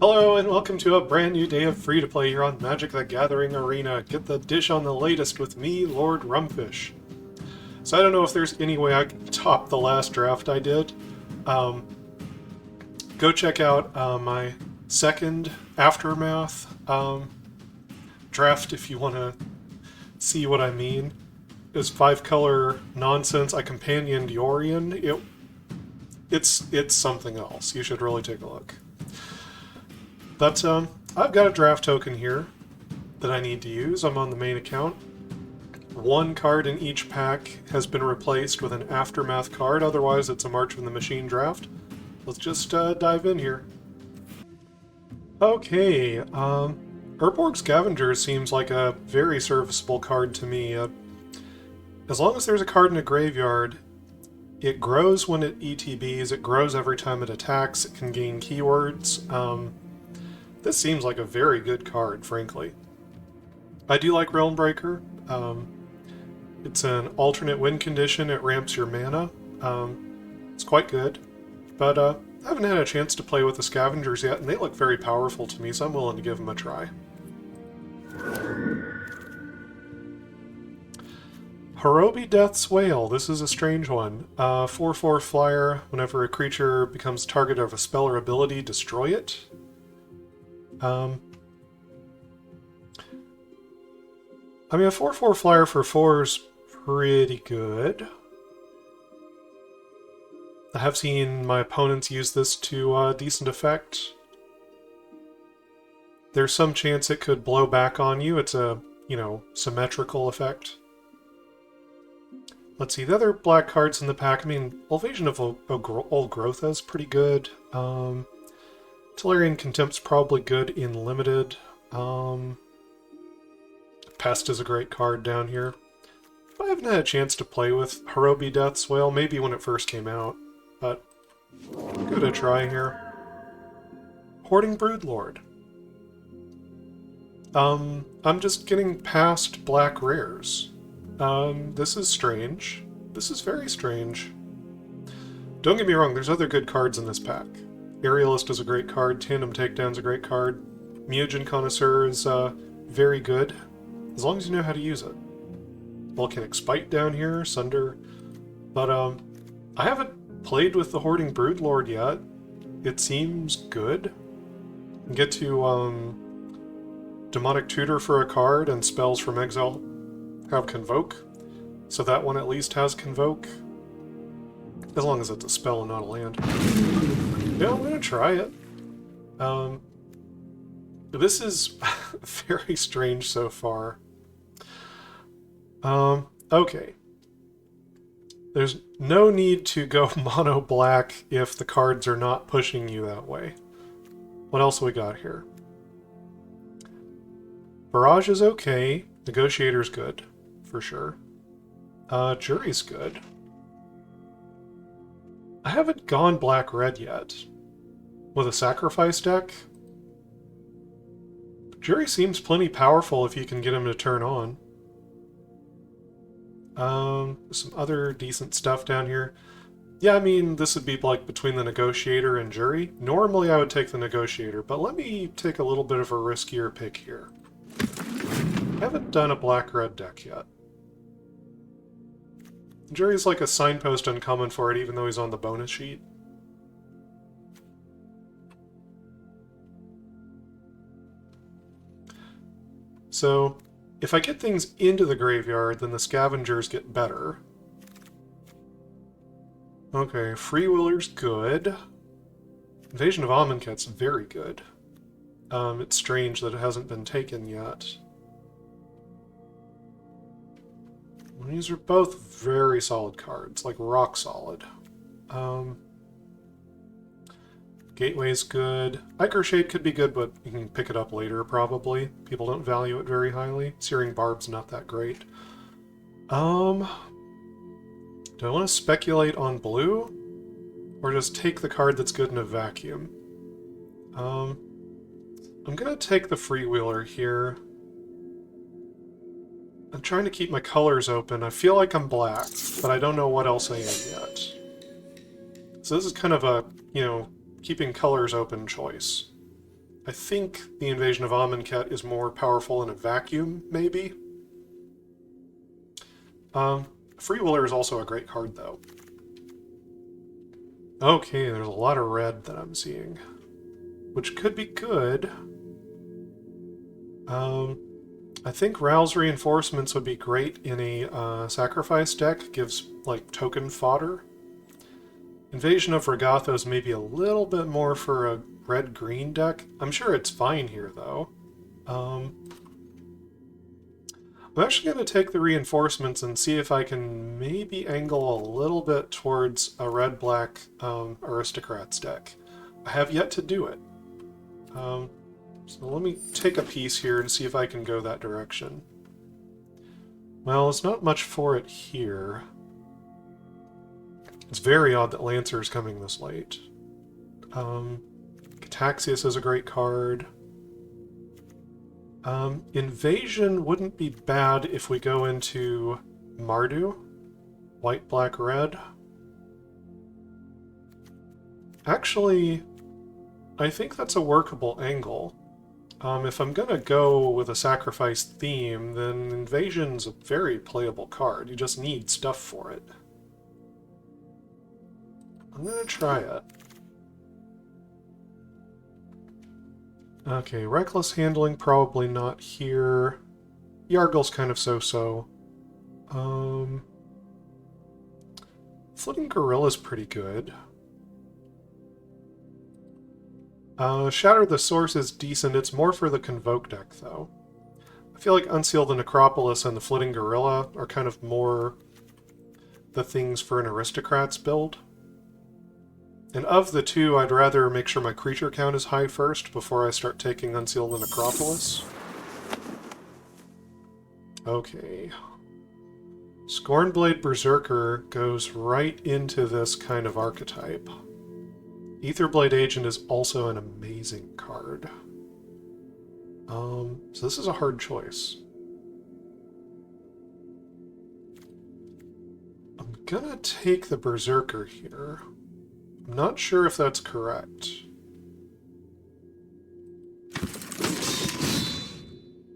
Hello and welcome to a brand new day of free-to-play here on Magic the Gathering Arena. Get the dish on the latest with me, Lord Rumfish. So I don't know if there's any way I can top the last draft I did. Um, Go check out my second Aftermath draft if you want to see what I mean. It was 5-color nonsense. I companioned Yorion. It's something else. You should really take a look. But I've got a draft token here that I need to use. I'm on the main account. One card in each pack has been replaced with an Aftermath card, otherwise it's a March of the Machine draft. Let's just dive in here. Okay, Urborg Scavenger seems like a very serviceable card to me. As long as there's a card in a graveyard, it grows when it ETBs, it grows every time it attacks, it can gain keywords. This seems like a very good card, frankly. I do like Realm Breaker. It's an alternate win condition, it ramps your mana. It's quite good. But I haven't had a chance to play with the Scavengers yet, and they look very powerful to me, so I'm willing to give them a try. Hirobi Death's Wail. This is a strange one. 4/4 flyer. Whenever a creature becomes target of a spell or ability, destroy it. I mean, a 4/4 flyer for 4 is pretty good. I have seen my opponents use this to decent effect. There's some chance it could blow back on you. It's a, symmetrical effect. Let's see, the other black cards in the pack. I mean, Elvasion of Old Growth is pretty good. Tolarian Contempt's probably good in limited. Pest is a great card down here. I haven't had a chance to play with Hirobi Death's Wail, maybe when it first came out, but give it a try here. Hoarding Broodlord. I'm just getting past black rares. This is strange. This is very strange. Don't get me wrong, there's other good cards in this pack. Aerialist is a great card, Tandem Takedown's a great card, Mutagen Connoisseur is very good, as long as you know how to use it. Volcanic Spite down here, Sunder, but I haven't played with the Hoarding Broodlord yet. It seems good. You can get to Demonic Tutor for a card, and spells from Exile have Convoke, so that one at least has Convoke. As long as it's a spell and not a land. Yeah, I'm gonna try it. This is very strange so far. Okay. There's no need to go mono black if the cards are not pushing you that way. What else we got here? Barrage is okay. Negotiator's good, for sure. Jury's good. I haven't gone black-red yet. With a sacrifice deck? Jury seems plenty powerful if you can get him to turn on. Some other decent stuff down here. Yeah, I mean, this would be like between the Negotiator and Jury. Normally I would take the Negotiator, but let me take a little bit of a riskier pick here. I haven't done a black-red deck yet. Jury's like a signpost uncommon for it, even though he's on the bonus sheet. So, if I get things into the graveyard, then the Scavengers get better. Okay, Freewheeler's good. Invasion of Amonkhet's very good. It's strange that it hasn't been taken yet. These are both very solid cards, like rock solid. Gateway's good. Ichor Shade could be good, but you can pick it up later, probably. People don't value it very highly. Searing Barb's not that great. Do I want to speculate on blue? Or just take the card that's good in a vacuum? I'm gonna take the Freewheeler here. I'm trying to keep my colors open. I feel like I'm black, but I don't know what else I am yet. So this is kind of a, keeping colors open choice. I think the Invasion of Amonkhet is more powerful in a vacuum, maybe. Freewheeler is also a great card, though. Okay, there's a lot of red that I'm seeing, which could be good. I think Ral's Reinforcements would be great in a sacrifice deck. Gives, like, token fodder. Invasion of Rakdos maybe a little bit more for a red-green deck. I'm sure it's fine here, though. I'm actually going to take the Reinforcements and see if I can maybe angle a little bit towards a red-black Aristocrats deck. I have yet to do it. So let me take a piece here and see if I can go that direction. Well, it's not much for it here. It's very odd that Lancer is coming this late. Cataxius is a great card. Invasion wouldn't be bad if we go into Mardu. White, black, red. Actually, I think that's a workable angle. If I'm gonna go with a sacrifice theme, then Invasion's a very playable card. You just need stuff for it. I'm gonna try it. Okay, Reckless Handling, probably not here. Yargle's kind of so-so. Floating Gorilla's pretty good. Shatter the Source is decent. It's more for the Convoke deck, though. I feel like Unseal the Necropolis and the Flitting Gorilla are kind of more the things for an Aristocrats build. And of the two, I'd rather make sure my creature count is high first before I start taking Unseal the Necropolis. Okay. Scornblade Berserker goes right into this kind of archetype. Aetherblade Agent is also an amazing card. So this is a hard choice. I'm gonna take the Berserker here. I'm not sure if that's correct.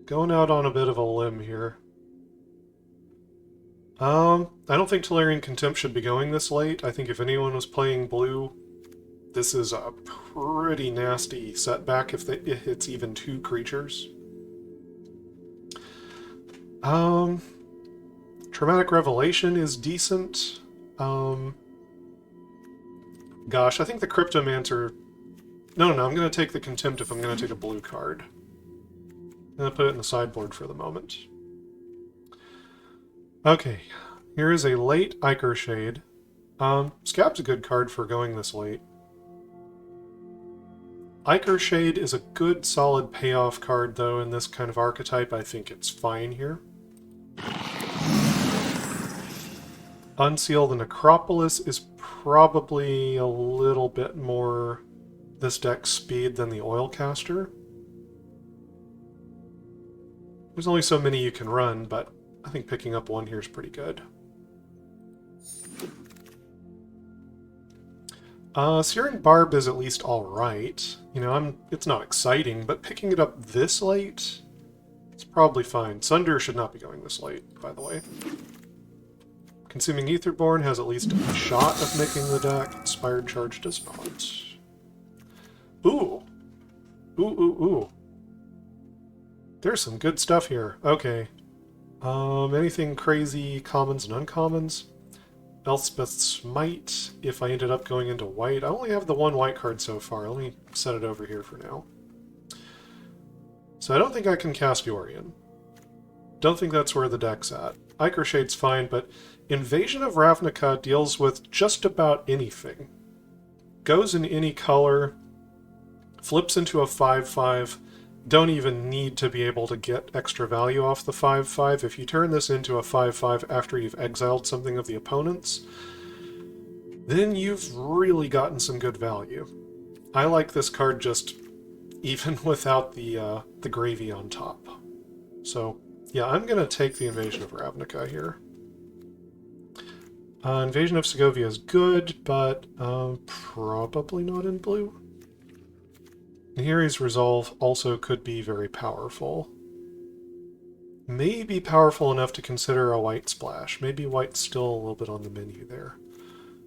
Going out on a bit of a limb here. I don't think Tolarian Contempt should be going this late. I think if anyone was playing blue, this is a pretty nasty setback if it's even two creatures. Traumatic Revelation is decent. Gosh, I think the Cryptomancer... No, I'm going to take the Contempt if I'm going to take a blue card. I'm going to put it in the sideboard for the moment. Okay, here is a late Ichor Shade. Scab's a good card for going this late. Ichor Shade is a good, solid payoff card, though, in this kind of archetype. I think it's fine here. Unseal the Necropolis is probably a little bit more this deck's speed than the Oilcaster. There's only so many you can run, but I think picking up one here is pretty good. Searing Barb is at least alright. You know, it's not exciting, but picking it up this late, it's probably fine. Sunder should not be going this late, by the way. Consuming Aetherborn has at least a shot of making the deck. Inspired Charge does not. Ooh! Ooh. There's some good stuff here. Okay. Anything crazy commons and uncommons? Elspeth's Smite, if I ended up going into white. I only have the one white card so far. Let me set it over here for now. So I don't think I can cast Yorion. Don't think that's where the deck's at. Ichor Shade's fine, but Invasion of Ravnica deals with just about anything. Goes in any color, flips into a 5/5, don't even need to be able to get extra value off the 5/5. If you turn this into a 5/5 after you've exiled something of the opponent's, then you've really gotten some good value. I like this card just even without the gravy on top. So, yeah, I'm going to take the Invasion of Ravnica here. Invasion of Segovia is good, but probably not in blue. Nahiri's Resolve also could be very powerful. Maybe powerful enough to consider a white splash. Maybe white's still a little bit on the menu there.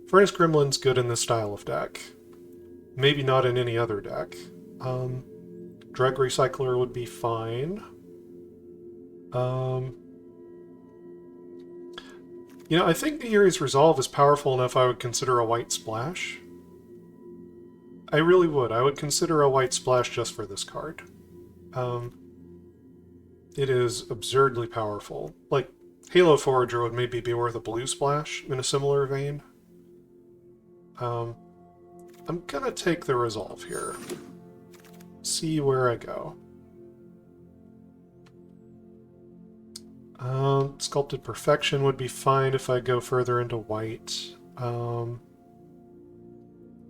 Furnace Gremlin's good in this style of deck. Maybe not in any other deck. Drug Recycler would be fine. You know, I think Nahiri's Resolve is powerful enough I would consider a white splash. I really would. I would consider a white splash just for this card. It is absurdly powerful. Like, Halo Forager would maybe be worth a blue splash in a similar vein. I'm gonna take the Resolve here. See where I go. Sculpted Perfection would be fine if I go further into white.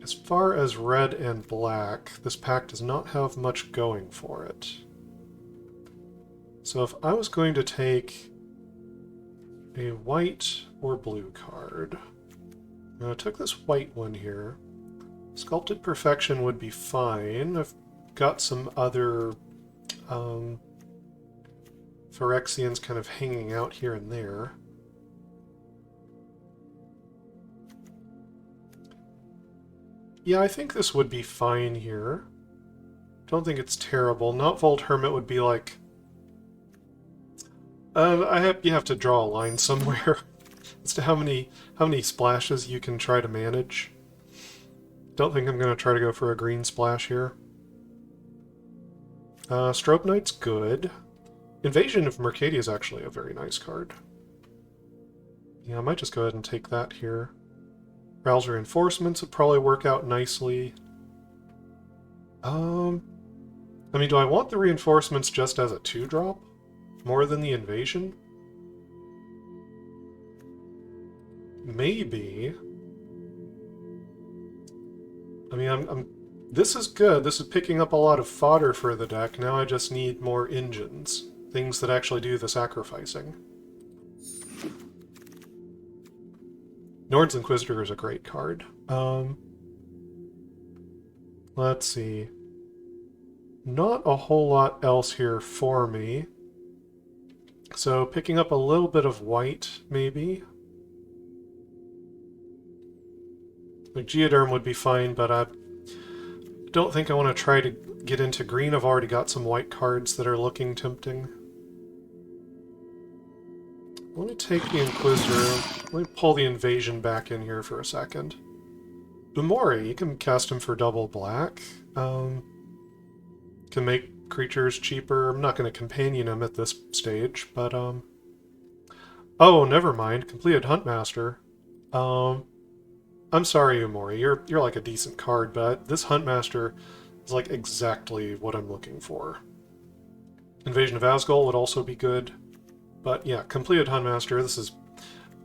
As far as red and black, this pack does not have much going for it. So if I was going to take a white or blue card, I took this white one here. Sculpted Perfection would be fine. I've got some other Phyrexians kind of hanging out here and there. Yeah, I think this would be fine here. Don't think it's terrible. Not Vault Hermit would be like... you have to draw a line somewhere as to how many splashes you can try to manage. Don't think I'm going to try to go for a green splash here. Strobe Knight's good. Invasion of Mercadia is actually a very nice card. Yeah, I might just go ahead and take that here. Rouse Reinforcements would probably work out nicely. I mean, do I want the Reinforcements just as a 2-drop? More than the Invasion? Maybe. I mean, this is good. This is picking up a lot of fodder for the deck. Now I just need more engines. Things that actually do the sacrificing. Nord's Inquisitor is a great card. Let's see. Not a whole lot else here for me. So picking up a little bit of white, maybe. Like Geoderm would be fine, but I don't think I want to try to get into green. I've already got some white cards that are looking tempting. Let me take the Inquisitor. Let me pull the Invasion back in here for a second. Umori, you can cast him for double black. Can make creatures cheaper. I'm not going to companion him at this stage, but oh, never mind. Completed Huntmaster. I'm sorry, Umori. You're like a decent card, but this Huntmaster is like exactly what I'm looking for. Invasion of Asgol would also be good. But yeah, completed Huntmaster,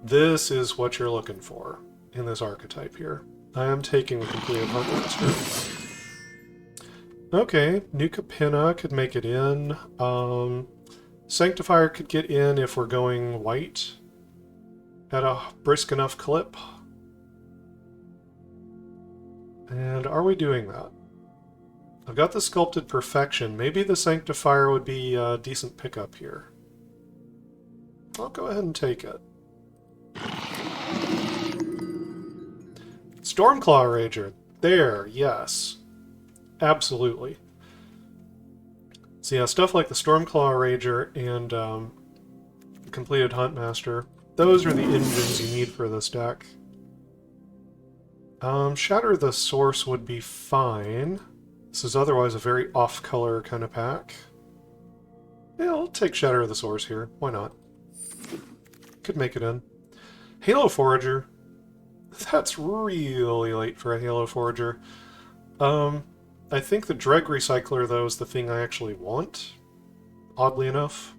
this is what you're looking for in this archetype here. I am taking the completed Huntmaster. Okay, Nuka Pinna could make it in. Sanctifier could get in if we're going white at a brisk enough clip. And are we doing that? I've got the Sculpted Perfection. Maybe the Sanctifier would be a decent pickup here. I'll go ahead and take it. Stormclaw Rager. There, yes. Absolutely. So yeah, stuff like the Stormclaw Rager and completed Huntmaster. Those are the engines you need for this deck. Shatter the Source would be fine. This is otherwise a very off-color kind of pack. Yeah, I'll take Shatter the Source here. Why not? Could make it in. Halo Forager. That's really late for a Halo Forager. I think the Dreg Recycler, though, is the thing I actually want, oddly enough.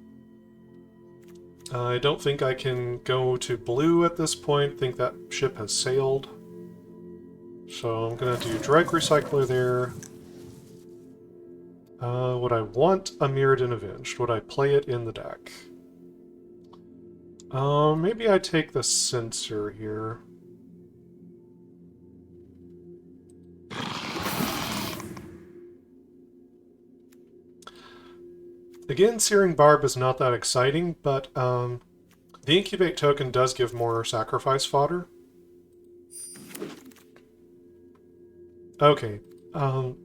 I don't think I can go to blue at this point. I think that ship has sailed. So I'm going to do Dreg Recycler there. Would I want a Mirrodin Avenged? Would I play it in the deck? Maybe I take the Censor here. Again, Searing Barb is not that exciting, but the Incubate token does give more sacrifice fodder. Okay,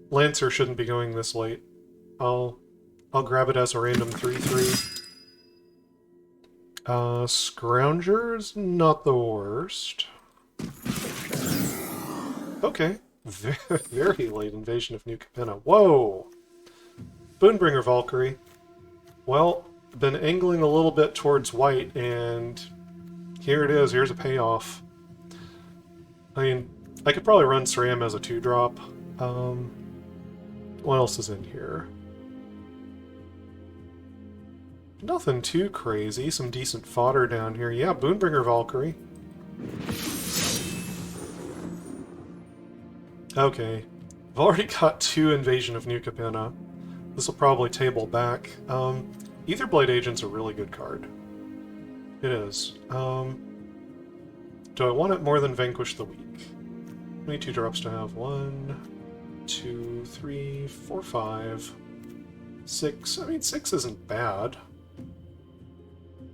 Lancer shouldn't be going this late. I'll grab it as a random 3/3. Scrounger's not the worst. Okay, very late invasion of New Capenna. Whoa! Boonbringer Valkyrie. Well, been angling a little bit towards white, and here it is. Here's a payoff. I mean, I could probably run SRAM as a 2-drop. What else is in here? Nothing too crazy. Some decent fodder down here. Yeah, Boonbringer Valkyrie. Okay. I've already got 2 Invasion of New Capenna. This will probably table back. Etherblade Agent's a really good card. It is. Do I want it more than Vanquish the Weak? How many 2-drops to have? 1, 2, 3, 4, 5, 6. I mean, 6 isn't bad.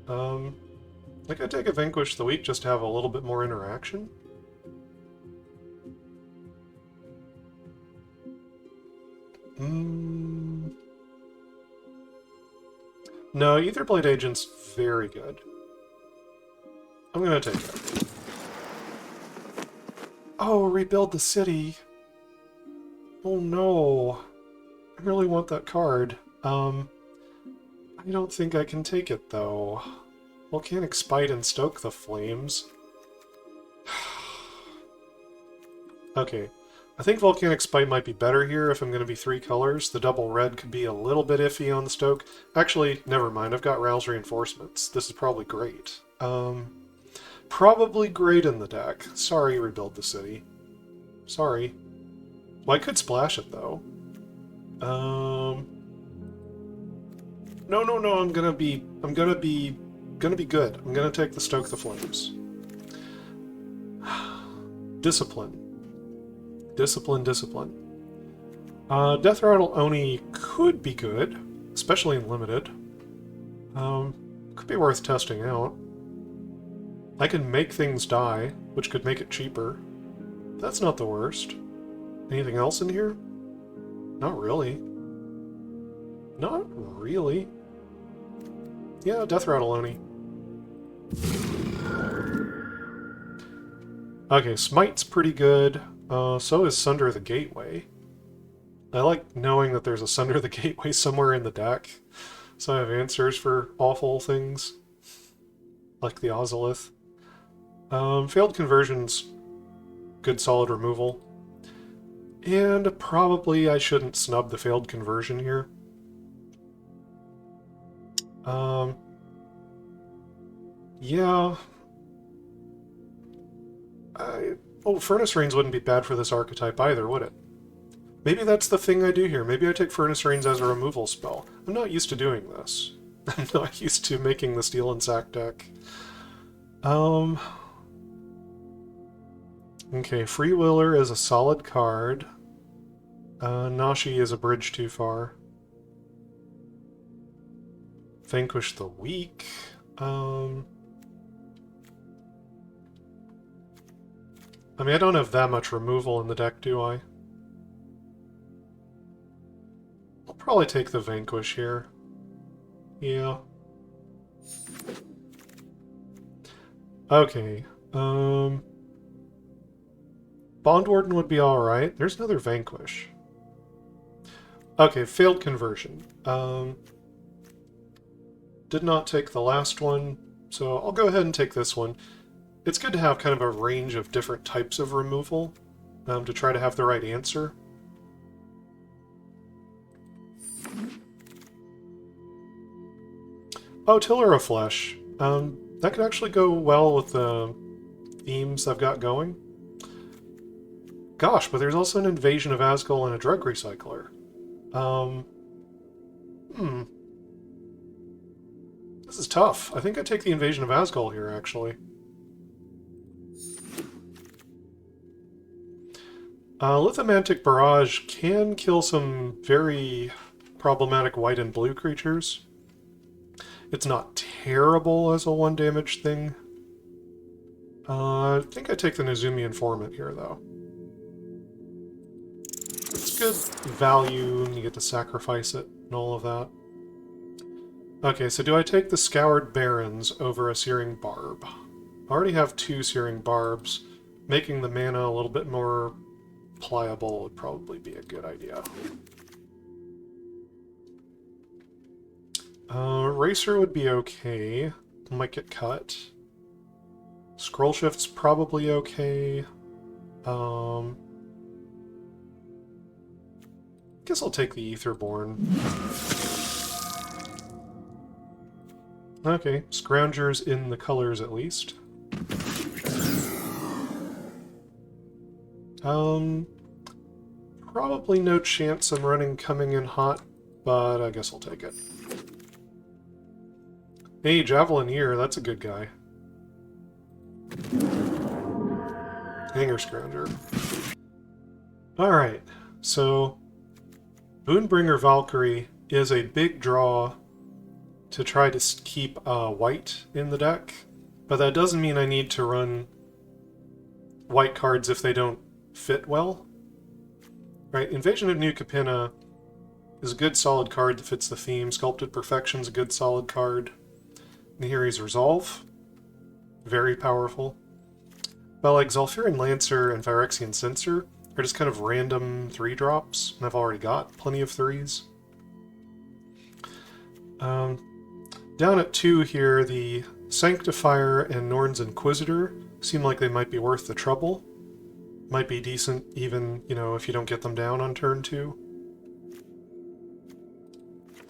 I could take a Vanquish the Weak just to have a little bit more interaction. No, Etherblade Agent's very good. I'm gonna take it. Oh, rebuild the city. Oh no. I really want that card. I don't think I can take it, though. Volcanic Spite and Stoke the Flames. Okay. I think Volcanic Spite might be better here if I'm going to be 3 colors. The double red could be a little bit iffy on the Stoke. Actually, never mind. I've got Rouse Reinforcements. This is probably great. Probably great in the deck. Sorry, rebuild the city. Sorry. Well, I could splash it, though. No, I'm gonna be good. I'm gonna take the Stoke the Flames. Discipline. Discipline. Death Rattle Oni could be good, especially in limited. Could be worth testing out. I can make things die, which could make it cheaper. That's not the worst. Anything else in here? Not really. Not really. Yeah, Death Rattle Oni. Okay, Smite's pretty good. So is Sunder the Gateway. I like knowing that there's a Sunder the Gateway somewhere in the deck, so I have answers for awful things, like the Ozolith. Failed Conversion's good solid removal. And probably I shouldn't snub the Failed Conversion here. Yeah. Oh, Furnace Rains wouldn't be bad for this archetype either, would it? Maybe that's the thing I do here. Maybe I take Furnace Rains as a removal spell. I'm not used to doing this. I'm not used to making the Steel and Sack deck. Okay, Freewiller is a solid card. Nashi is a bridge too far. Vanquish the Weak. I mean, I don't have that much removal in the deck, do I? I'll probably take the Vanquish here. Yeah. Okay. Bond Warden would be alright. There's another Vanquish. Okay, Failed Conversion. Did not take the last one, so I'll go ahead and take this one. It's good to have kind of a range of different types of removal to try to have the right answer. Oh, Tiller of Flesh. That could actually go well with the themes I've got going. Gosh, but there's also an Invasion of Asgol and a Drug Recycler. This is tough. I think I take the Invasion of Asgol here, actually. Lithomantic Barrage can kill some very problematic white and blue creatures. It's not terrible as a 1 damage thing. I think I take the Nezumi Informant here, though. It's good value, and you get to sacrifice it and all of that. Okay, so do I take the Scoured Barrens over a Searing Barb? I already have 2 Searing Barbs. Making the mana a little bit more pliable would probably be a good idea. Racer would be okay. Might get cut. Scroll Shift's probably okay. Guess I'll take the Aetherborn. Okay, Scrounger's in the colors at least. Probably no chance I'm running Coming in Hot, but I guess I'll take it. Hey, Javelineer, that's a good guy. Hanger Scrounger. Alright, so Boonbringer Valkyrie is a big draw to try to keep white in the deck, but that doesn't mean I need to run white cards if they don't fit well. Right, Invasion of New Capenna is a good solid card that fits the theme. Sculpted Perfection's a good solid card. Nihiri's Resolve, very powerful. But like Zolfirian Lancer and Phyrexian Censor are just kind of random 3-drops, and I've already got plenty of 3s. Down at 2 here, the Sanctifier and Norn's Inquisitor seem like they might be worth the trouble. Might be decent even, you know, if you don't get them down on turn 2.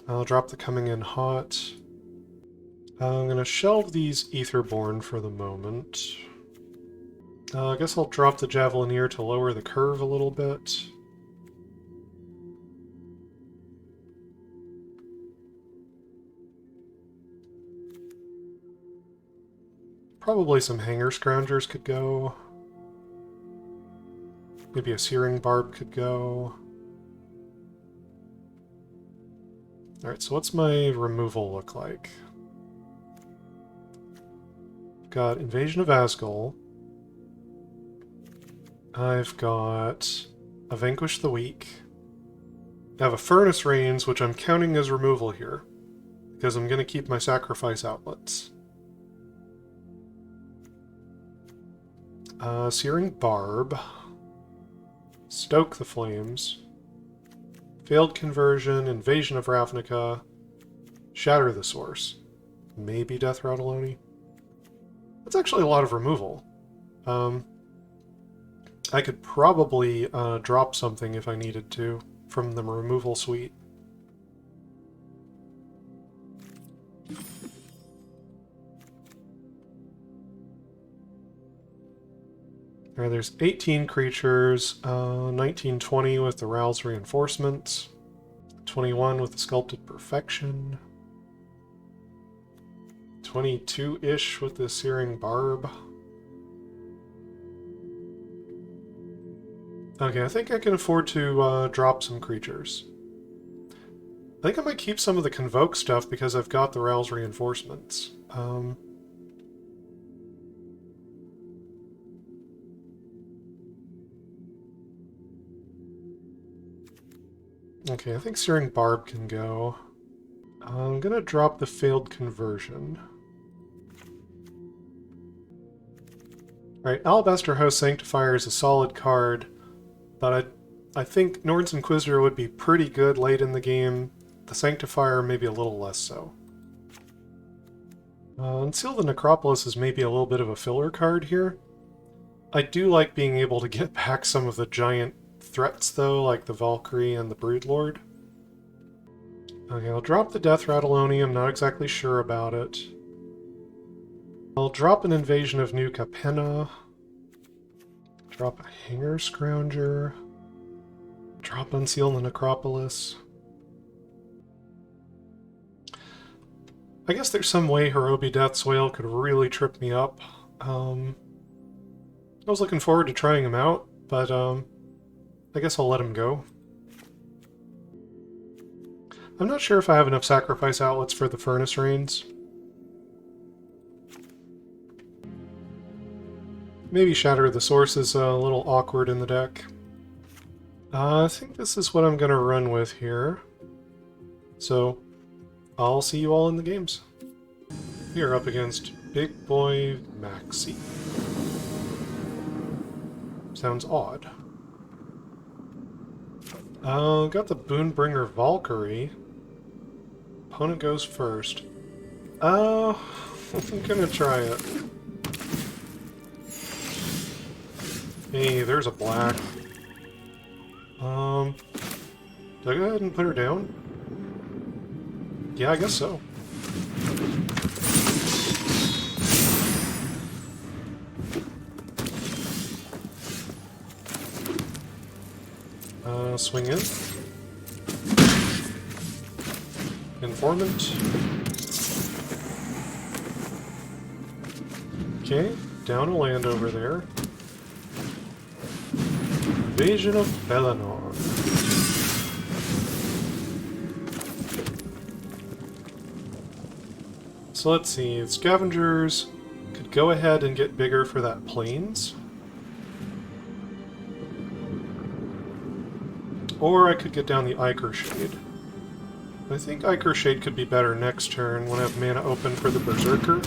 I'll drop the Coming in Hot. I'm going to shelve these Aetherborn for the moment. I guess I'll drop the Javelineer to lower the curve a little bit. Probably some Hanger Scroungers could go. Maybe a Searing Barb could go. Alright, so what's my removal look like? I've got Invasion of Asgol. I've got a Vanquish the Weak. I have a Furnace Rains, which I'm counting as removal here, because I'm going to keep my sacrifice outlets. Searing Barb. Stoke the Flames. Failed Conversion, Invasion of Ravnica. Shatter the Source. Maybe Death Rattaloni. That's actually a lot of removal. I could probably drop something if I needed to from the removal suite. Alright, there's 18 creatures, 19-20 with the Row's Reinforcements, 21 with the Sculpted Perfection, 22-ish with the Searing Barb. Okay, I think I can afford to drop some creatures. I think I might keep some of the Convoke stuff because I've got the Row's Reinforcements. Okay, I think Searing Barb can go. I'm gonna drop the Failed Conversion. Alright, Alabaster Host Sanctifier is a solid card, but I think Norn's Inquisitor would be pretty good late in the game. The Sanctifier maybe a little less so. Unseal the Necropolis is maybe a little bit of a filler card here. I do like being able to get back some of the giant threats, though, like the Valkyrie and the Broodlord. Okay, I'll drop the Death Rattaloni. I'm not exactly sure about it. I'll drop an Invasion of New Capenna. Drop a Hanger Scrounger. Drop Unseal the Necropolis. I guess there's some way Hirobi Death's Wail could really trip me up. I was looking forward to trying him out, but I guess I'll let him go. I'm not sure if I have enough sacrifice outlets for the furnace rains. Maybe Shatter the Source is a little awkward in the deck. I think this is what I'm going to run with here. So, I'll see you all in the games. We are up against Big Boy Maxi. Sounds odd. Got the Boonbringer Valkyrie. Opponent goes first. I'm gonna try it. Hey, there's a black. Do I go ahead and put her down? Yeah, I guess so. Swing in. Informant. Okay, down a land over there. Invasion of Bellinor. So let's see, the Scavengers could go ahead and get bigger for that Plains. Or I could get down the Ichor Shade. I think Ichor Shade could be better next turn when I have mana open for the Berserker.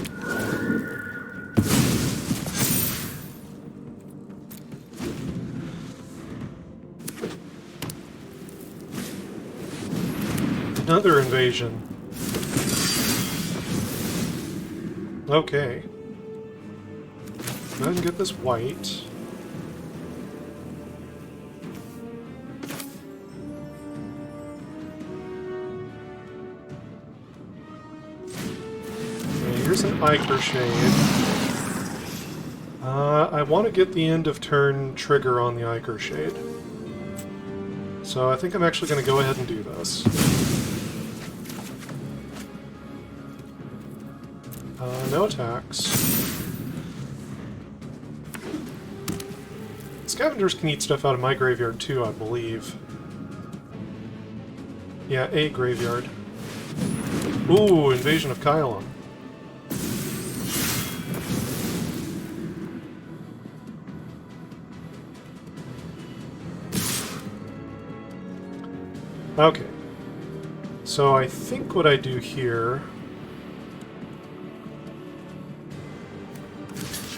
Another invasion. Okay. Go ahead and get this white. Here's an Ichor Shade. I want to get the end of turn trigger on the Ichor Shade. So I think I'm actually going to go ahead and do this. No attacks. Scavengers can eat stuff out of my graveyard too, I believe. Yeah, a graveyard. Ooh, Invasion of Kylum. Okay, so I think what I do here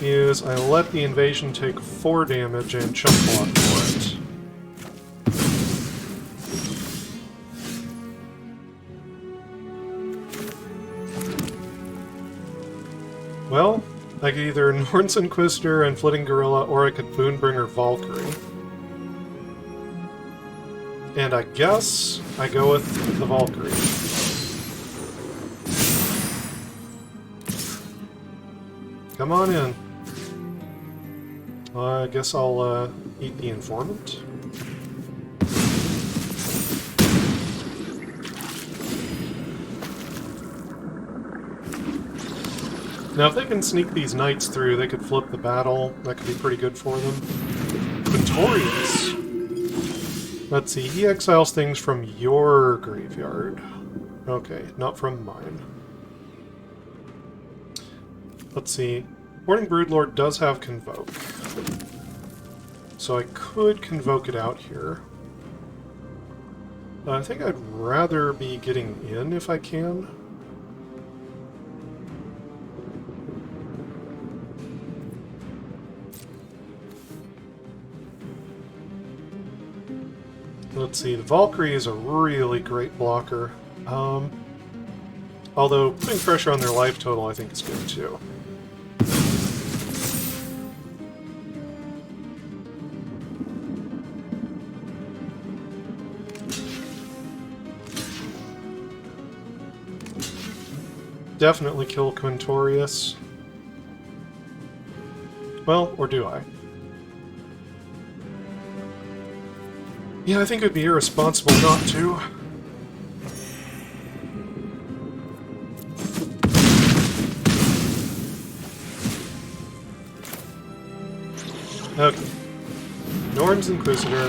is I let the invasion take 4 damage and chump block for it. Well, I could either Norn's Inquisitor and Flitting Gorilla, or I could Boonbringer Valkyrie. And I guess I go with the Valkyrie. Come on in. I guess I'll eat the Informant. Now if they can sneak these knights through, they could flip the battle. That could be pretty good for them. Victorious! Let's see, he exiles things from your graveyard. Okay, not from mine. Let's see. Morning Broodlord does have Convoke. So I could Convoke it out here. I think I'd rather be getting in if I can. Let's see, the Valkyrie is a really great blocker. Although putting pressure on their life total I think is good too. Definitely kill Quintorius. Well, or do I? Yeah, I think it would be irresponsible not to. Okay. Norn's Inquisitor.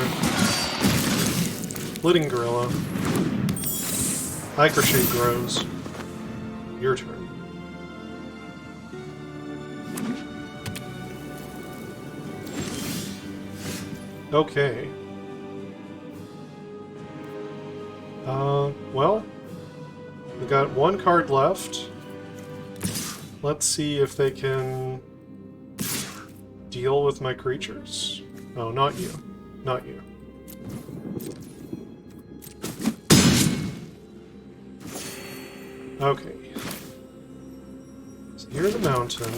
Flitting Gorilla. High Crochet grows. Your turn. Okay. Well, we got one card left. Let's see if they can deal with my creatures. Oh, not you. Not you. Okay. So here's a mountain.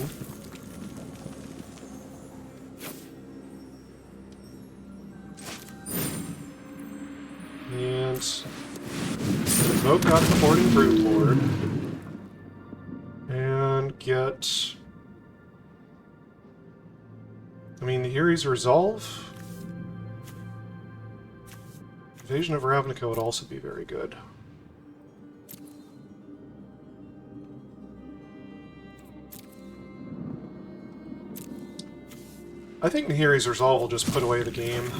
And invoke out the Hoarding Brute Lord. And get... I mean, here he's Resolve. Invasion of Ravnica would also be very good. I think Nahiri's Resolve will just put away the game.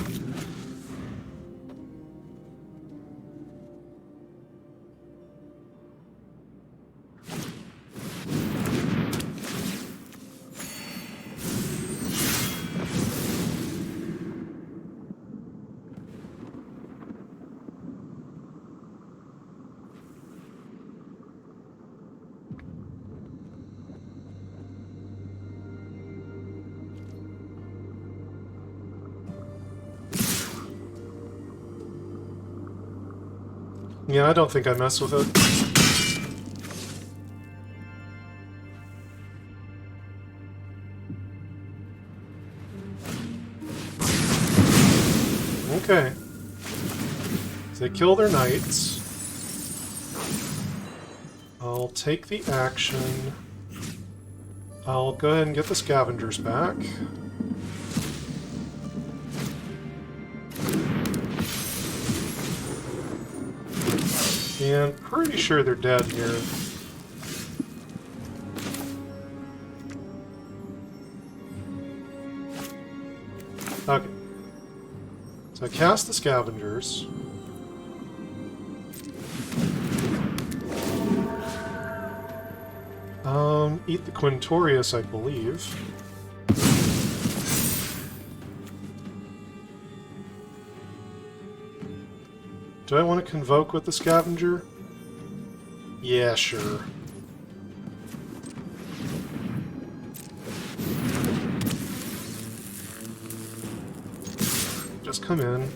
Yeah, I don't think I mess with it. Okay. So they kill their knights. I'll take the action. I'll go ahead and get the scavengers back. And pretty sure they're dead here. Okay. So I cast the scavengers. Eat the Quintorius, I believe. Do I want to convoke with the scavenger? Yeah, sure. Just come in.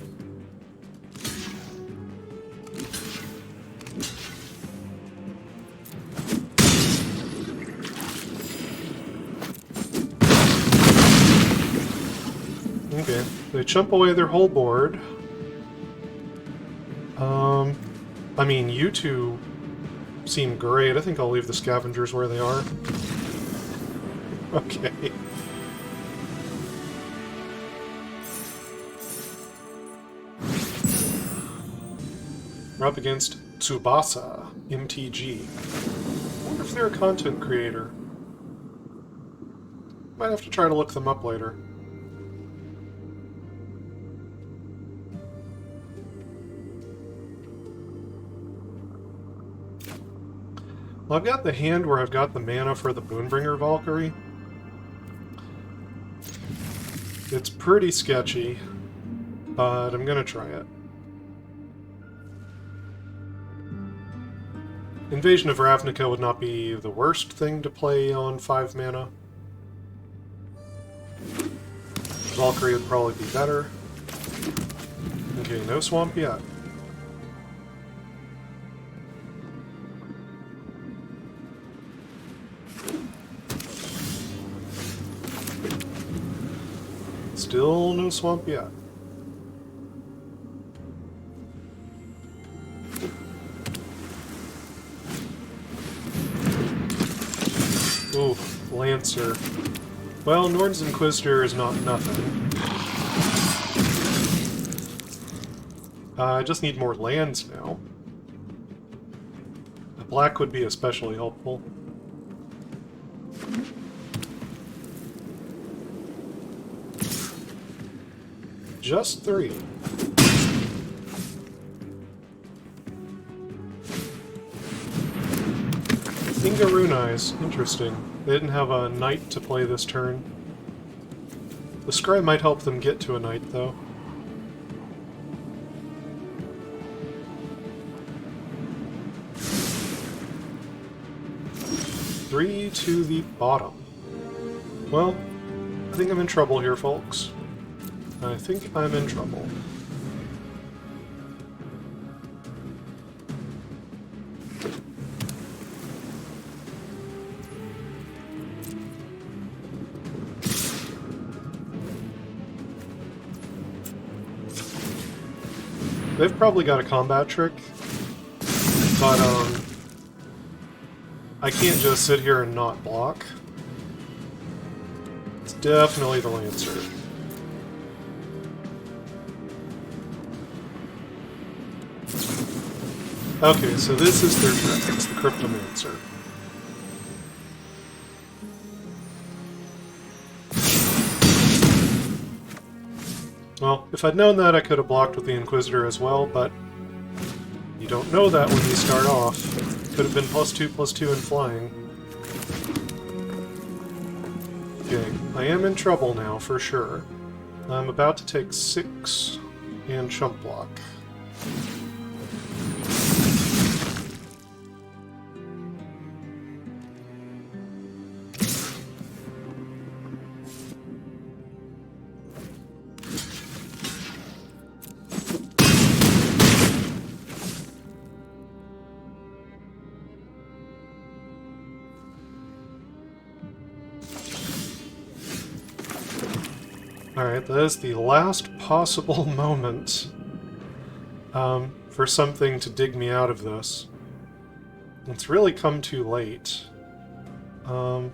Okay, they chump away their whole board. I mean, you two seem great. I think I'll leave the scavengers where they are. Okay. We're up against Tsubasa, MTG. I wonder if they're a content creator. Might have to try to look them up later. Well, I've got the hand where I've got the mana for the Boonbringer Valkyrie. It's pretty sketchy, but I'm gonna try it. Invasion of Ravnica would not be the worst thing to play on 5 mana. Valkyrie would probably be better. Okay, no swamp yet. Still no swamp yet. Ooh, Lancer. Well, Nord's Inquisitor is not nothing. I just need more lands now. A black would be especially helpful. Just 3. Ingarunais. Interesting. They didn't have a knight to play this turn. The scry might help them get to a knight, though. Three to the bottom. Well, I think I'm in trouble here, folks. I think I'm in trouble. They've probably got a combat trick, but I can't just sit here and not block. It's definitely the Lancer. Okay, so this is their trick. It's the Cryptomancer. Well, if I'd known that, I could have blocked with the Inquisitor as well, but you don't know that when you start off. Could have been +2/+2 in flying. Okay, I am in trouble now, for sure. I'm about to take 6 and chump block. Alright, that is the last possible moment for something to dig me out of this. It's really come too late. I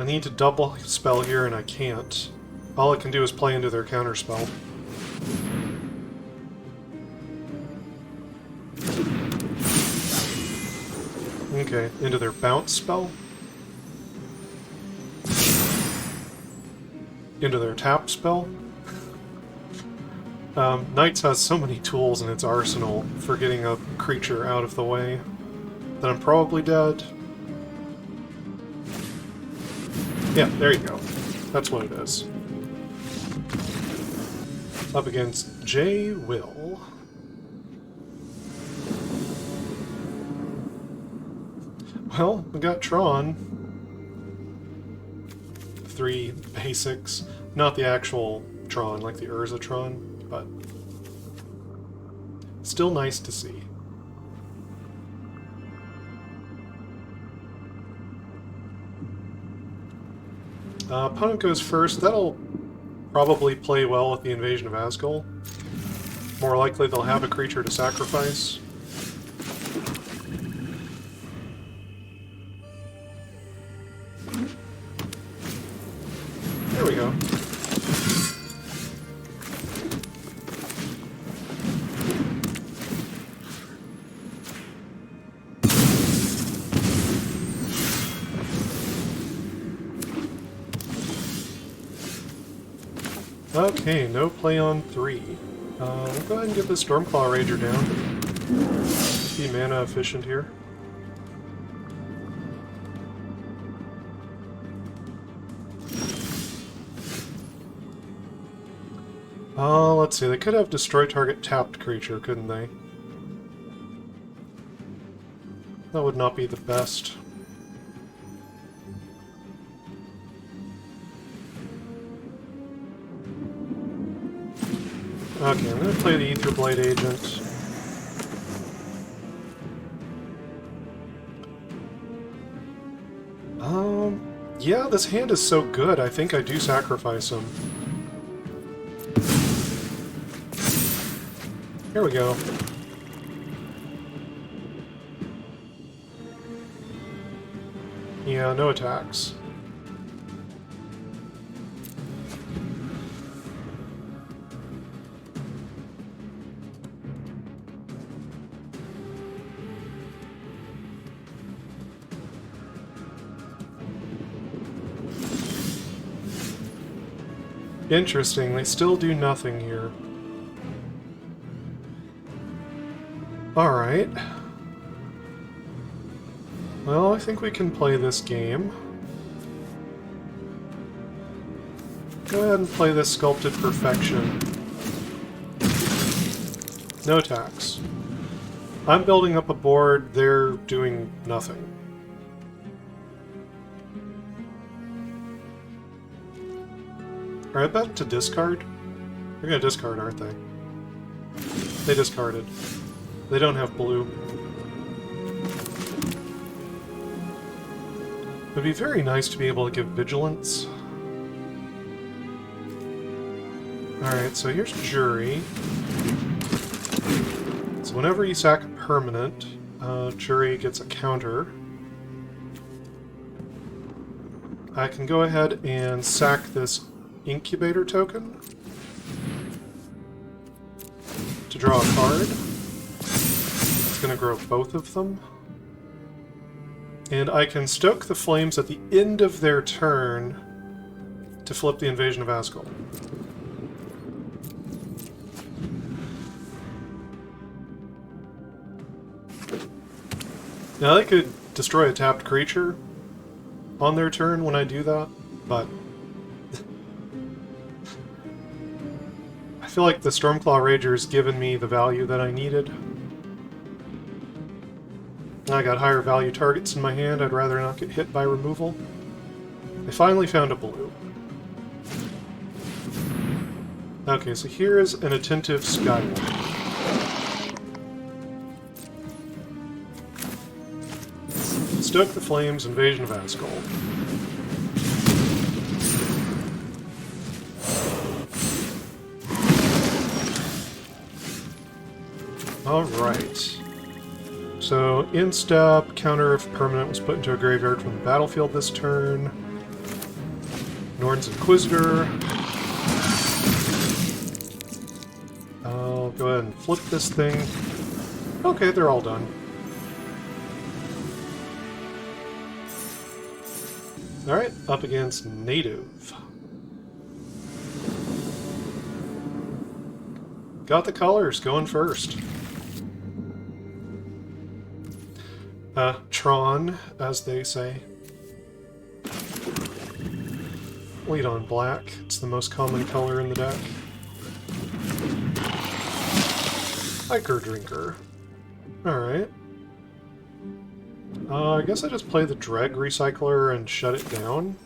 need to double spell here and I can't. All I can do is play into their counterspell. Okay, into their bounce spell? Into their tap spell. Knights has so many tools in its arsenal for getting a creature out of the way that I'm probably dead. Yeah, there you go. That's what it is. Up against J. Will. Well, we got Tron. 3 basics. Not the actual Tron, like the Urza Tron, but still nice to see. Opponent goes first. That'll probably play well with the invasion of Asgol. More likely they'll have a creature to sacrifice. There we go. Okay, no play on 3. We'll go ahead and get this Stormclaw Rager down. Be mana efficient here. Let's see, they could have destroy target tapped creature, couldn't they? That would not be the best. Okay, I'm going to play the Aetherblade Agent. Yeah, this hand is so good, I think I do sacrifice him. Here we go. Yeah, no attacks. Interesting, they still do nothing here. Alright. Well, I think we can play this game. Go ahead and play this Sculpted Perfection. No attacks. I'm building up a board, they're doing nothing. Alright, back to discard. They're gonna discard, aren't they? They discarded. They don't have blue. It would be very nice to be able to give vigilance. Alright, so here's Jury. So whenever you sack a permanent, Jury gets a counter. I can go ahead and sack this Incubator token to draw a card. It's going to grow both of them. And I can stoke the flames at the end of their turn to flip the Invasion of Asgul. Now they could destroy a tapped creature on their turn when I do that, but I feel like the Stormclaw Rager's given me the value that I needed. I got higher value targets in my hand, I'd rather not get hit by removal. I finally found a blue. Okay, so here is an Attentive Skyward. Stoke the Flames, Invasion of Asgul. Alright. So, in-step, counter if permanent was put into a graveyard from the battlefield this turn. Norn's Inquisitor. I'll go ahead and flip this thing. Okay, they're all done. Alright, up against Native. Got the colors going first. Tron, as they say. Lead on black. It's the most common color in the deck. Hiker Drinker. Alright. I guess I just play the Dreg Recycler and shut it down.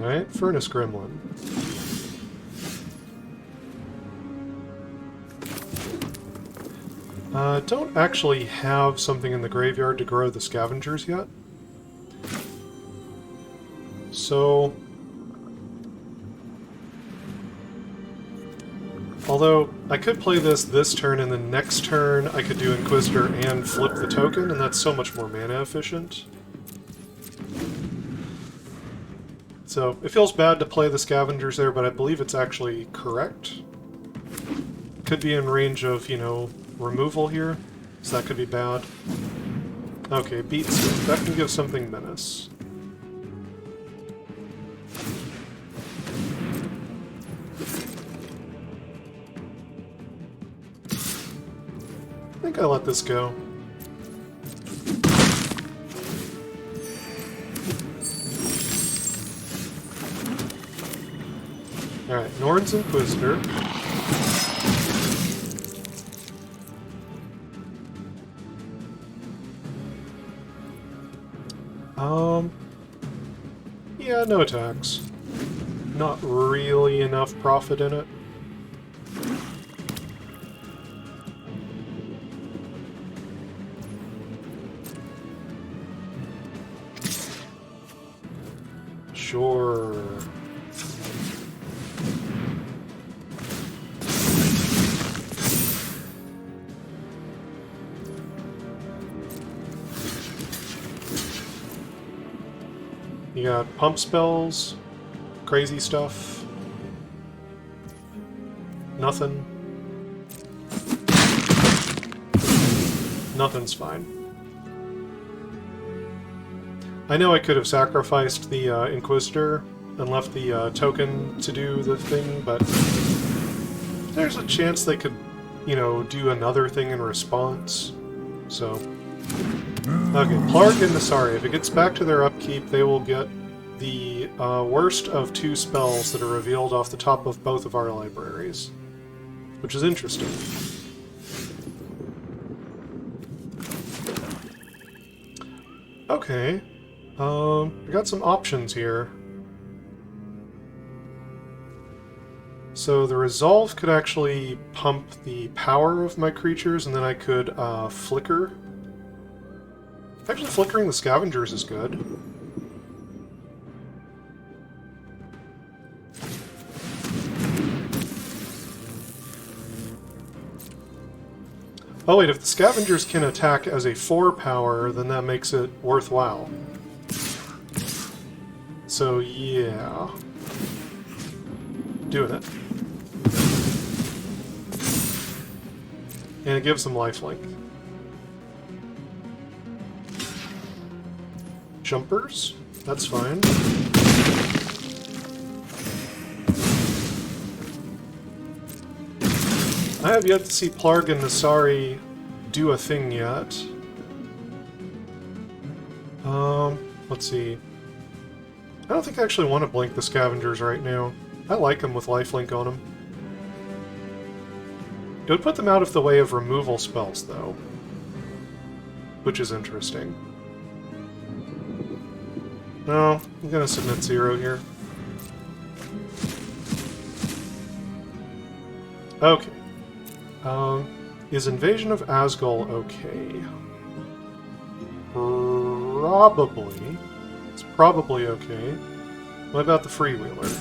Alright, Furnace Gremlin. Don't actually have something in the graveyard to grow the scavengers yet. So, although I could play this turn, and the next turn I could do Inquisitor and flip the token, and that's so much more mana efficient. So, it feels bad to play the scavengers there, but I believe it's actually correct. Could be in range of, you know, removal here, so that could be bad. Okay, beats it. That can give something menace. I think I let this go. Alright, Norn's Inquisitor. Yeah, no attacks. Not really enough profit in it. Sure. You got pump spells, crazy stuff, nothing. Nothing's fine. I know I could have sacrificed the Inquisitor and left the token to do the thing, but there's a chance they could, you know, do another thing in response. So, okay, Plarg and Nasari. If it gets back to their upkeep, they will get the worst of 2 spells that are revealed off the top of both of our libraries, which is interesting. Okay, we got some options here. So the Resolve could actually pump the power of my creatures, and then I could Flicker. Actually, Flickering the Scavengers is good. Oh wait, if the Scavengers can attack as a 4 power, then that makes it worthwhile. So yeah. Doing it. And it gives them lifelink. Jumpers? That's fine. I have yet to see Plarg and Nasari do a thing yet. Let's see. I don't think I actually want to blink the Scavengers right now. I like them with lifelink on them. It would put them out of the way of removal spells, though. Which is interesting. No, I'm gonna submit 0 here. Okay. Is Invasion of Asgol okay? Probably. It's probably okay. What about the Freewheeler?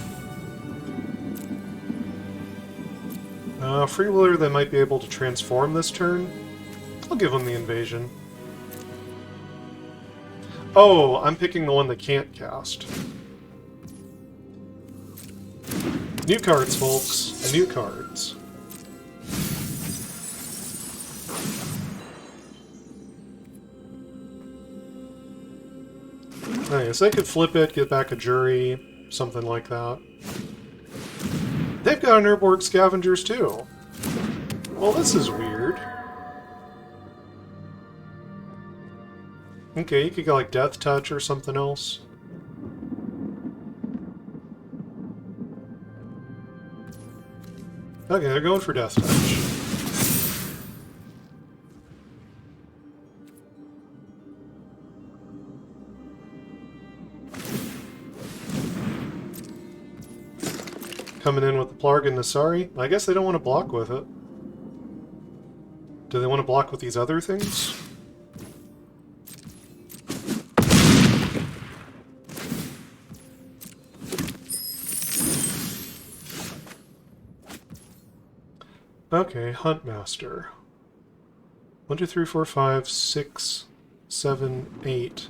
Freewheeler, they might be able to transform this turn. I'll give them the Invasion. Oh, I'm picking the one that can't cast. New cards, folks. New cards. Nice, I could flip it, get back a jury, something like that. They've got an Urborg Scavengers too. Well, this is weird. Okay, you could go like Death Touch or something else. Okay, they're going for Death Touch. Coming in with the Plarg and Nasari. I guess they don't want to block with it. Do they want to block with these other things? Okay, Huntmaster. 1, 2, 3, 4, 5, 6, 7, 8.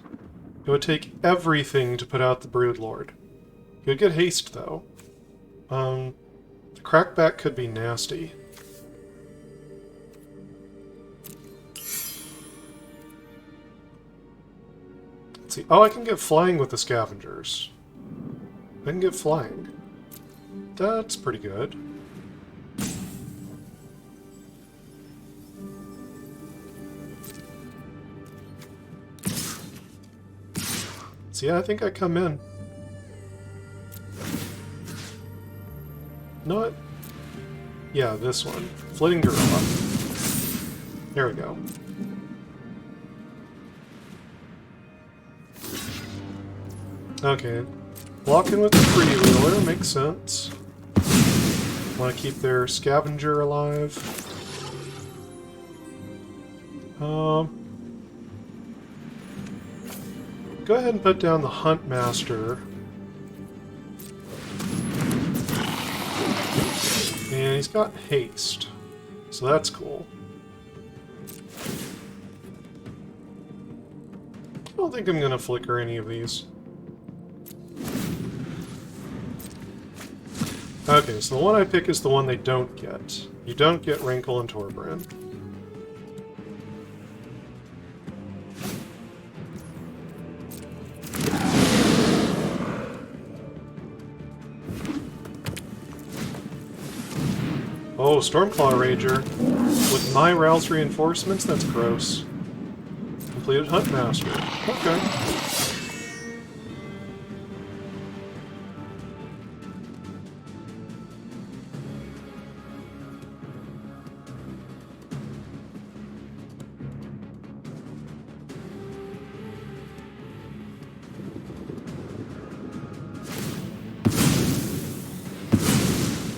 It would take everything to put out the Broodlord. He would get haste, though. The Crackback could be nasty. Let's see. Oh, I can get flying with the Scavengers. I can get flying. That's pretty good. See, I think I come in. Not... Yeah, this one. Flitting Gorilla. There we go. Okay. Blocking with the Freewheeler makes sense. Want to keep their Scavenger alive. Go ahead and put down the Huntmaster. And he's got haste, so that's cool. I don't think I'm going to flicker any of these. Okay, so the one I pick is the one they don't get. You don't get Rankle and Torbran. Oh, Stormclaw Rager. With my Rouse reinforcements? That's gross. Completed Hunt Master. Okay.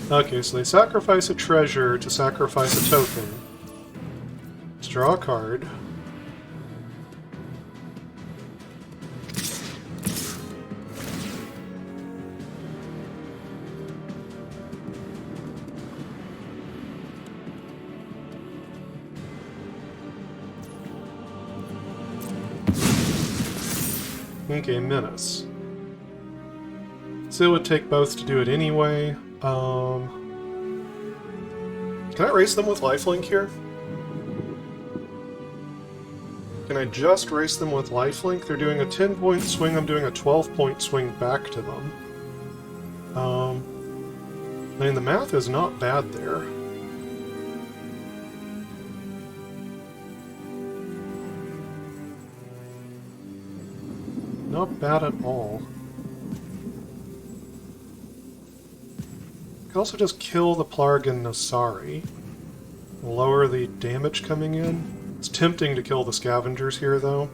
Okay, so they sacrifice a treasure to sacrifice a token. Let's draw a card. Okay, Menace. So it would take both to do it anyway. Can I race them with lifelink here? Can I just race them with lifelink? They're doing a 10-point swing, I'm doing a 12-point swing back to them. I mean, the math is not bad there. Not bad at all. I could also just kill the Plarg and Nasari. Lower the damage coming in. It's tempting to kill the scavengers here, though.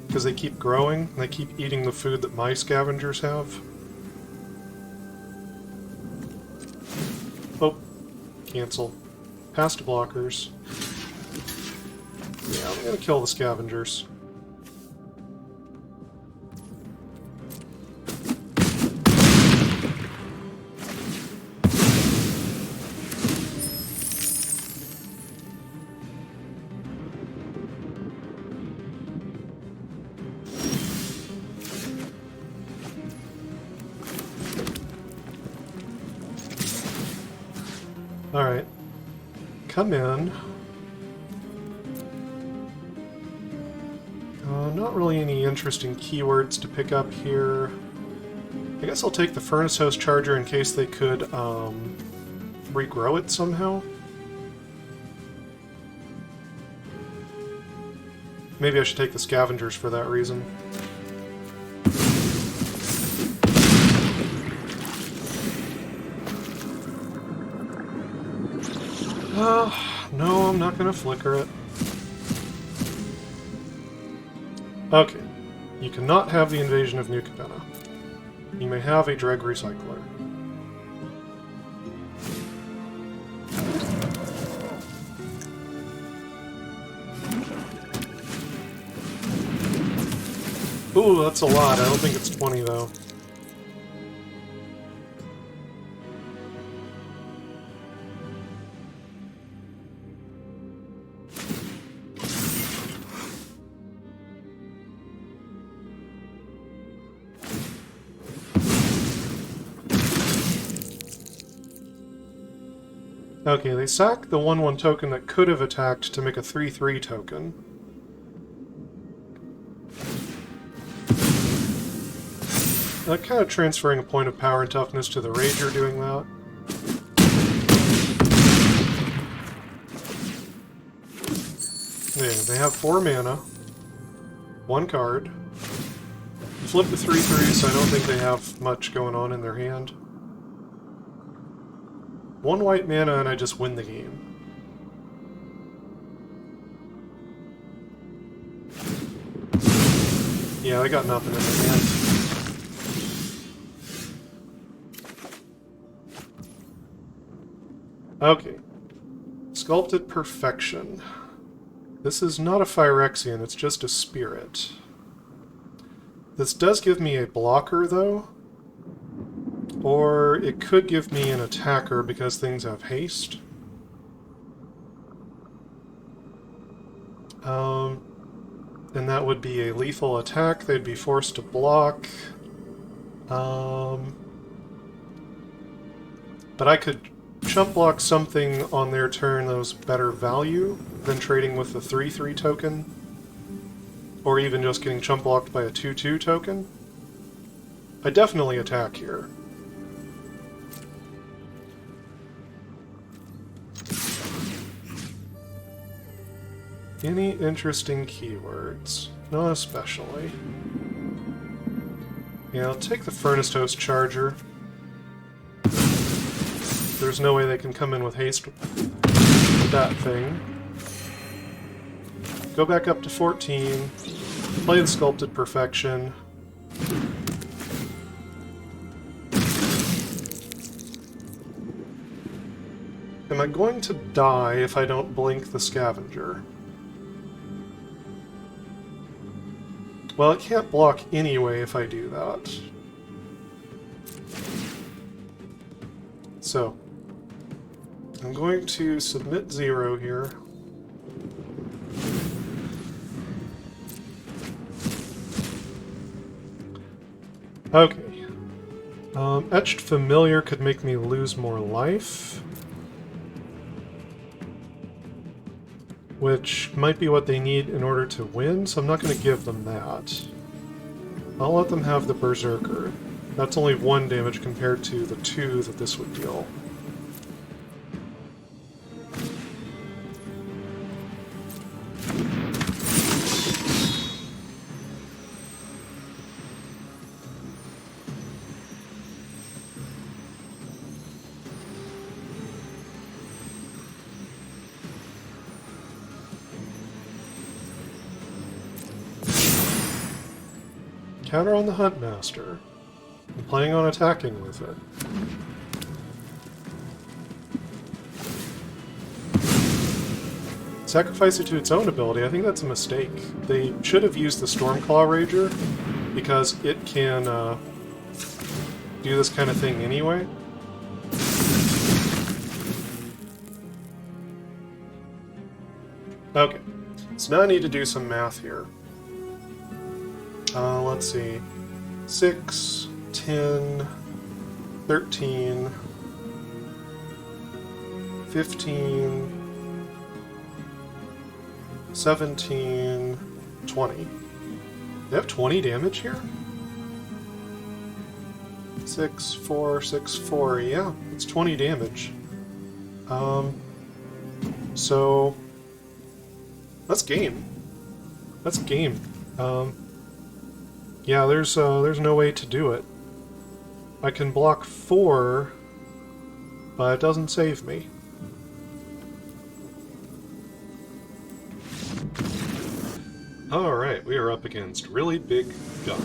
Because they keep growing, and they keep eating the food that my scavengers have. Oh. Cancel. Past blockers. Yeah, I'm gonna kill the scavengers. Alright. Come in. Not really any interesting keywords to pick up here. I guess I'll take the Furnace Host Charger in case they could regrow it somehow. Maybe I should take the Scavengers for that reason. No, I'm not gonna flicker it. Okay. You cannot have the Invasion of New Capenna. You may have a Dreg Recycler. Ooh, that's a lot. I don't think it's 20, though. Okay, they sack the 1/1 token that could have attacked to make a 3/3 token. Kind of transferring a point of power and toughness to the Rager doing that. Yeah, they have 4 mana. 1 card. Flip the 3/3, so I don't think they have much going on in their hand. 1 white mana and I just win the game. Yeah, I got nothing in their hand. Okay. Sculpted Perfection. This is not a Phyrexian, it's just a spirit. This does give me a blocker, though. Or it could give me an attacker because things have haste. And that would be a lethal attack. They'd be forced to block. But I could chump block something on their turn that was better value than trading with the 3/3 token. Or even just getting chump blocked by a 2/2 token. I definitely attack here. Any interesting keywords? Not especially. Yeah, I'll take the Furnace Toast Charger. There's no way they can come in with haste with that thing. Go back up to 14. Play the Sculpted Perfection. Am I going to die if I don't blink the Scavenger? Well, it can't block anyway if I do that. So, I'm going to submit 0 here. Okay. Etched Familiar could make me lose more life. Which might be what they need in order to win, so I'm not going to give them that. I'll let them have the Berserker. That's only 1 damage compared to the 2 that this would deal. Counter on the Huntmaster. I'm planning on attacking with it. Sacrifice it to its own ability, I think that's a mistake. They should have used the Stormclaw Rager, because it can do this kind of thing anyway. Okay, so now I need to do some math here. Let's see. 6, 10, 13, 15, 17, 20. They have 20 damage here? 6, 4, 6, 4. Yeah, it's 20 damage. So that's game. That's game. Yeah, there's no way to do it. I can block 4, but it doesn't save me. Alright, we are up against really big gun.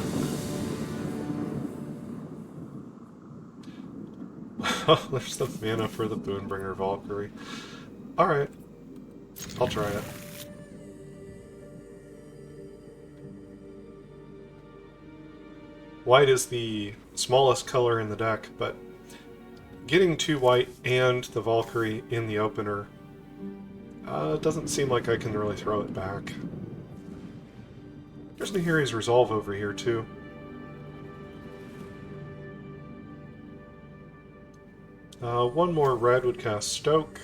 Oh, there's the mana for the Boonbringer Valkyrie. Alright, I'll try it. White is the smallest color in the deck, but getting 2 white and the Valkyrie in the opener doesn't seem like I can really throw it back. There's Nahiri's Resolve over here, too. One more red would cast Stoke,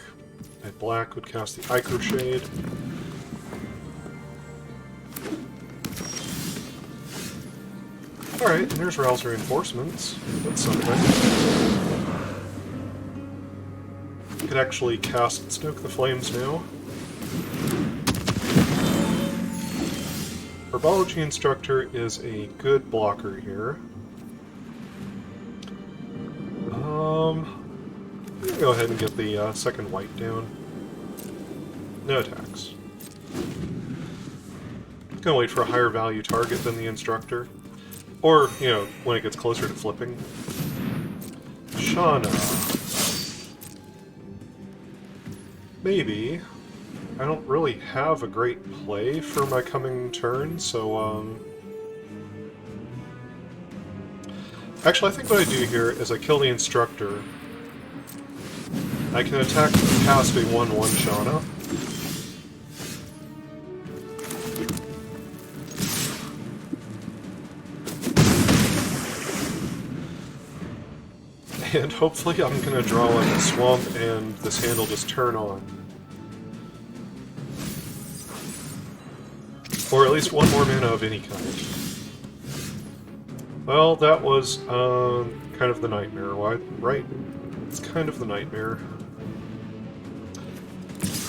and black would cast the Ichor Shade. Alright, and there's Ral's Reinforcements. That's something. You could actually cast Stoke the Flames now. Herbology Instructor is a good blocker here. I'm gonna go ahead and get the second white down. No attacks. Gonna wait for a higher value target than the Instructor. Or, you know, when it gets closer to flipping. Shauna. Maybe. I don't really have a great play for my coming turn, so, Actually, I think what I do here is I kill the Instructor. I can attack past a 1/1 Shauna. And hopefully I'm going to draw like a swamp and this hand will just turn on. Or at least 1 more mana of any kind. Well, that was kind of the nightmare, right? It's kind of the nightmare.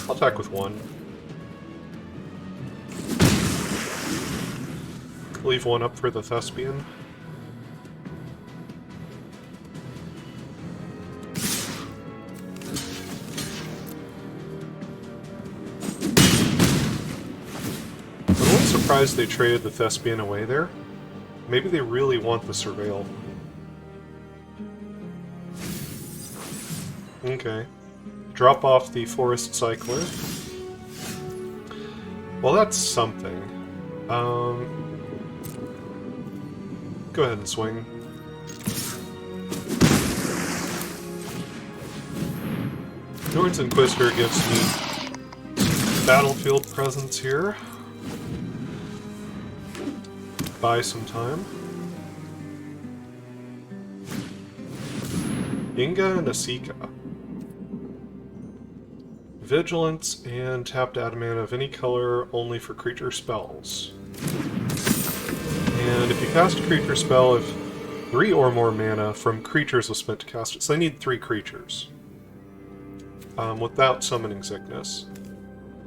I'll attack with 1. Leave one up for the Thespian. I'm a little surprised they traded the Thespian away there. Maybe they really want the Surveil. Okay. Drop off the Forest Cycler. Well, that's something. Go ahead and swing. Norn's Inquisitor gives me battlefield presence here. Buy some time. Inga and Asika. Vigilance and tapped adamant of any color only for creature spells. And if you cast a creature spell, if 3 or more mana from creatures was spent to cast it, so they need 3 creatures. Without summoning sickness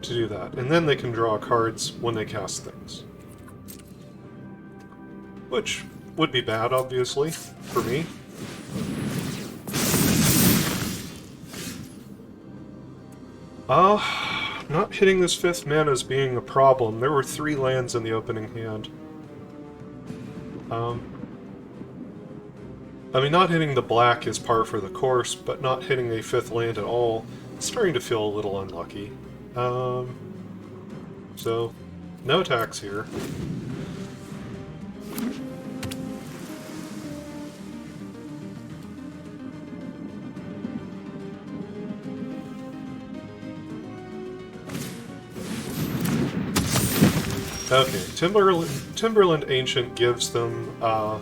to do that. And then they can draw cards when they cast things. Which would be bad, obviously, for me. Not hitting this 5th mana as being a problem. There were 3 lands in the opening hand. I mean, not hitting the black is par for the course, but not hitting a 5th land at all, it's starting to feel a little unlucky. So, no attacks here. Okay, Timberland Ancient gives them a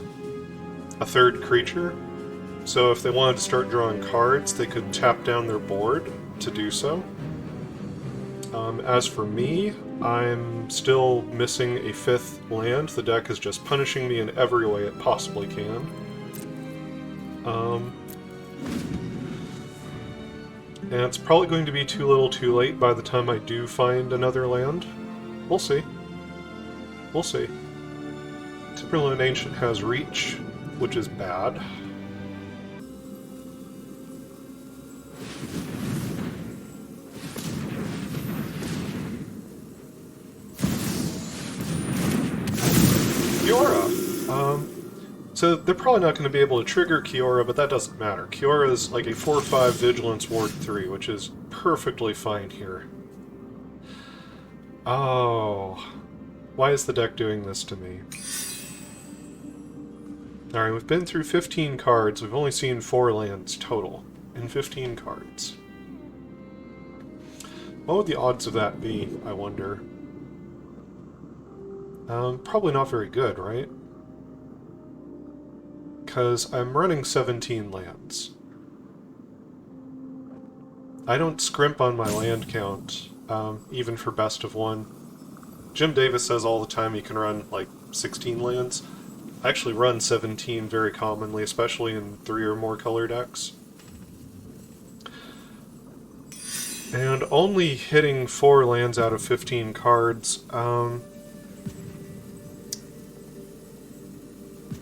3rd creature, so if they wanted to start drawing cards, they could tap down their board to do so. As for me, I'm still missing a 5th land. The deck is just punishing me in every way it possibly can. And it's probably going to be too little too late by the time I do find another land. We'll see. We'll see. Timberland Ancient has reach, which is bad. Kiora! So they're probably not going to be able to trigger Kiora, but that doesn't matter. Kiora is like a 4/5 Vigilance Ward 3, which is perfectly fine here. Oh... Why is the deck doing this to me? Alright, we've been through 15 cards. We've only seen 4 lands total in 15 cards. What would the odds of that be, I wonder? Probably not very good, right? Because I'm running 17 lands. I don't scrimp on my land count, even for best of 1. Jim Davis says all the time you can run, like, 16 lands. I actually run 17 very commonly, especially in 3 or more color decks. And only hitting 4 lands out of 15 cards, I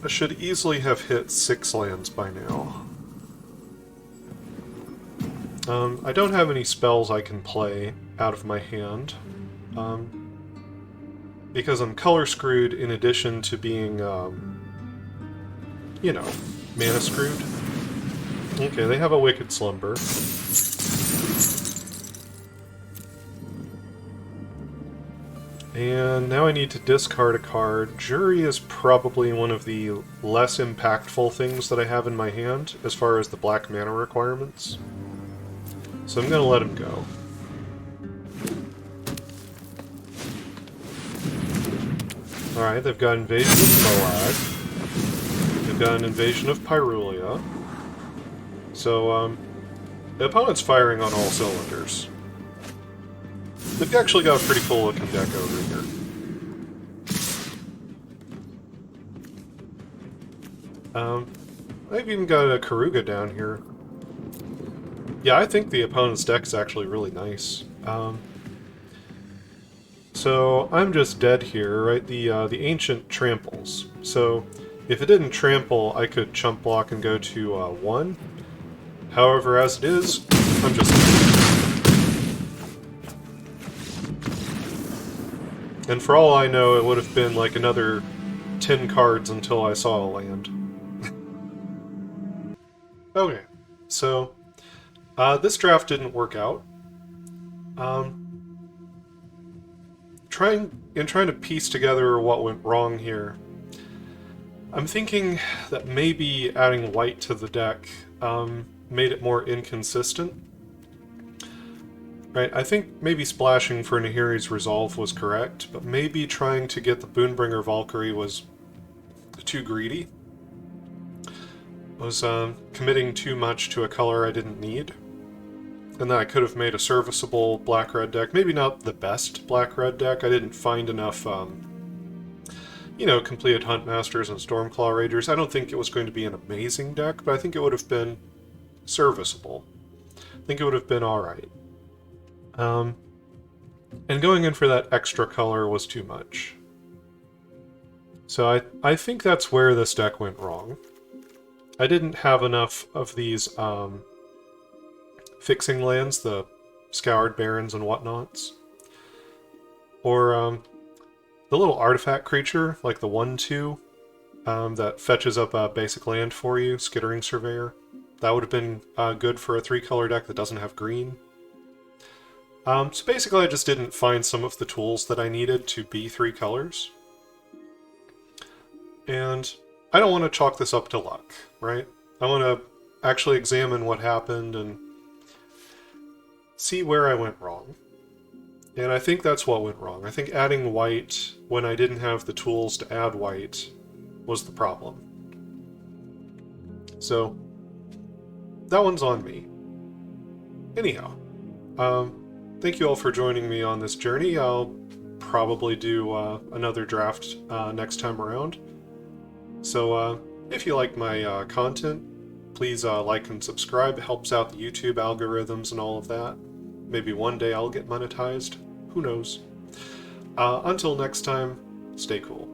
should easily have hit 6 lands by now. I don't have any spells I can play out of my hand. Because I'm color screwed in addition to being, you know, mana screwed. Okay, they have a Wicked Slumber. And now I need to discard a card. Jury is probably one of the less impactful things that I have in my hand, as far as the black mana requirements. So I'm gonna let him go. Alright, they've got Invasion of Moag. They've got an Invasion of Pyrulia. So, the opponent's firing on all cylinders. They've actually got a pretty cool-looking deck over here. They've even got a Karuga down here. Yeah, I think the opponent's deck is actually really nice. So I'm just dead here, right? The ancient tramples. So if it didn't trample, I could chump block and go to 1. However, as it is, I'm just... And for all I know, it would have been like another 10 cards until I saw a land. Okay, so this draft didn't work out. Trying to piece together what went wrong here, I'm thinking that maybe adding white to the deck made it more inconsistent. Right, I think maybe splashing for Nahiri's Resolve was correct, but maybe trying to get the Boonbringer Valkyrie was too greedy. Was committing too much to a color I didn't need. And then I could have made a serviceable black-red deck. Maybe not the best black-red deck. I didn't find enough, you know, completed Huntmasters and Stormclaw Ragers. I don't think it was going to be an amazing deck, but I think it would have been serviceable. I think it would have been alright. And going in for that extra color was too much. So I think that's where this deck went wrong. I didn't have enough of these fixing lands, the Scoured Barrens and whatnots. Or the little artifact creature, like the 1/2, that fetches up a basic land for you, Skittering Surveyor. That would have been good for a 3-color deck that doesn't have green. So basically I just didn't find some of the tools that I needed to be 3 colors. And I don't want to chalk this up to luck, right? I want to actually examine what happened and see where I went wrong. And I think that's what went wrong. I think adding white when I didn't have the tools to add white was the problem. So that one's on me. Anyhow, thank you all for joining me on this journey. I'll probably do another draft next time around. So if you like my content, please like and subscribe. It helps out the YouTube algorithms and all of that. Maybe one day I'll get monetized. Who knows? Until next time, stay cool.